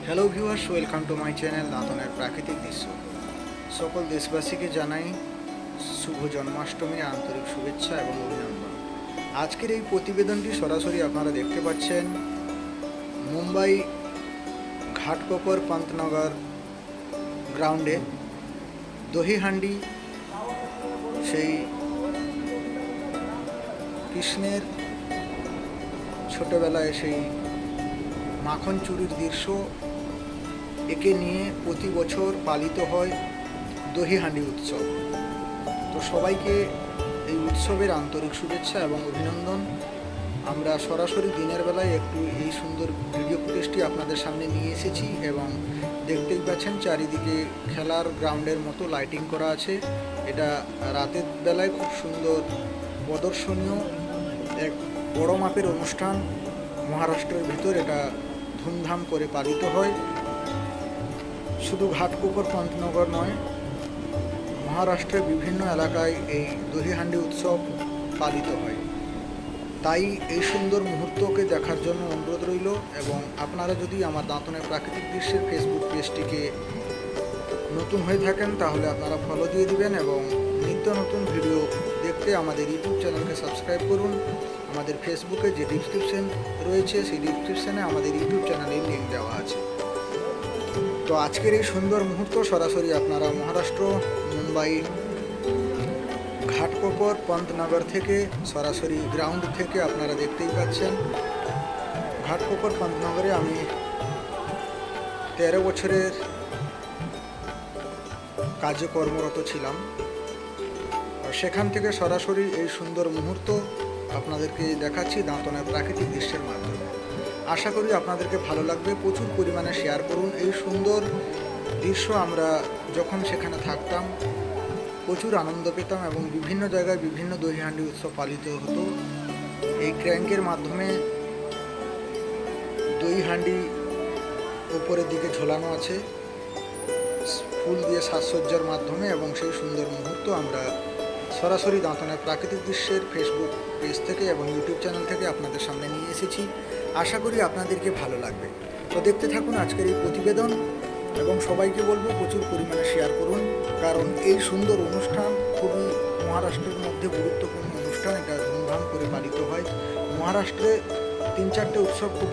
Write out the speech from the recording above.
Hello viewers, welcome to my channel দাঁতনের প্রাকৃতিক দৃশ্য। সকল দেশবাসীকে জানাই শুভ জন্মাষ্টমীর আন্তরিক শুভেচ্ছা এবং অভিনন্দন। আজকের এই প্রতিবেদনটি সরাসরি আপনারা দেখতে পাচ্ছেন মুম্বাই ঘাটকোপর পান্তনগর গ্রাউন্ডে দহিহান্ডি সেই কৃষ্ণের ছোটবেলায় সেই মাখন চুরির দৃশ্য একে নিয়ে প্রতি বছর পালিত হয় দহিহান্ডি উৎসব। তো সবাইকে এই উৎসবের আন্তরিক শুভেচ্ছা এবং অভিনন্দন। আমরা সরাসরি দিনের বেলায় একটু এই সুন্দর ভিডিও ফুটেজটি আপনাদের সামনে নিয়ে এসেছি এবং দেখতেই পাচ্ছেন চারিদিকে খেলার গ্রাউন্ডের মতো লাইটিং করা আছে। এটা রাতের বেলায় খুব সুন্দর প্রদর্শনীয় এক বড় মাপের অনুষ্ঠান। মহারাষ্ট্রের ভিতর এটা ধুমধাম করে পালিত হয়। শুধু ঘাটকোপর পান্তনগর নয়, মহারাষ্ট্রের বিভিন্ন এলাকায় এই দহিহান্ডি উৎসব পালিত হয়। তাই এই সুন্দর মুহূর্তকে দেখার জন্য অনুরোধ রইল এবং আপনারা যদি আমার দাঁতনের প্রাকৃতিক দৃশ্যের ফেসবুক পেজটিকে নতুন হয়ে থাকেন তাহলে আপনারা ফলো দিয়ে দিবেন এবং নিত্য নতুন ভিডিও দেখতে আমাদের ইউটিউব চ্যানেলকে সাবস্ক্রাইব করুন। আমাদের ফেসবুকে যে ডিসক্রিপশন রয়েছে সেই ডিসক্রিপশানে আমাদের ইউটিউব চ্যানেলের লিঙ্ক দেওয়া আছে। তো আজকের এই সুন্দর মুহূর্ত সরাসরি আপনারা মহারাষ্ট্র মুম্বাই ঘাটকোপর পান্তনগর থেকে সরাসরি গ্রাউন্ড থেকে আপনারা দেখতেই পাচ্ছেন। ঘাটকোপর পান্তনগরে আমি 13 বছরের কাজে কর্মরত ছিলাম। আর সেখান থেকে সরাসরি এই সুন্দর মুহূর্ত আপনাদেরকে দেখাচ্ছি দাঁতনের প্রাকৃতিক দৃশ্যের মাধ্যমে। আশা করি আপনাদেরকে ভালো লাগবে। প্রচুর পরিমাণে শেয়ার করুন এই সুন্দর দৃশ্য। আমরা যখন সেখানে থাকতাম প্রচুর আনন্দ পেতাম এবং বিভিন্ন জায়গায় বিভিন্ন দহিহান্ডি উৎসব পালিত হতো। এই ক্র্যাঙ্কের মাধ্যমে দহিহান্ডি উপরের দিকে ঝোলানো আছে ফুল দিয়ে সাজসজ্জার মাধ্যমে এবং সেই সুন্দর মুহূর্ত আমরা সরাসরি দাঁতনের প্রাকৃতিক দৃশ্যের ফেসবুক পেজ থেকে এবং ইউটিউব চ্যানেল থেকে আপনাদের সামনে নিয়ে এসেছি। আশা করি আপনাদেরকে ভালো লাগবে। তো দেখতে থাকুন আজকের এই প্রতিবেদন এবং সবাইকে বলবো প্রচুর পরিমাণে শেয়ার করুন, কারণ এই সুন্দর অনুষ্ঠান খুবই মহারাষ্ট্রের মধ্যে গুরুত্বপূর্ণ অনুষ্ঠান। এটা ধুমধাম করে পালিত হয়। মহারাষ্ট্রে 3-4টে উৎসব খুব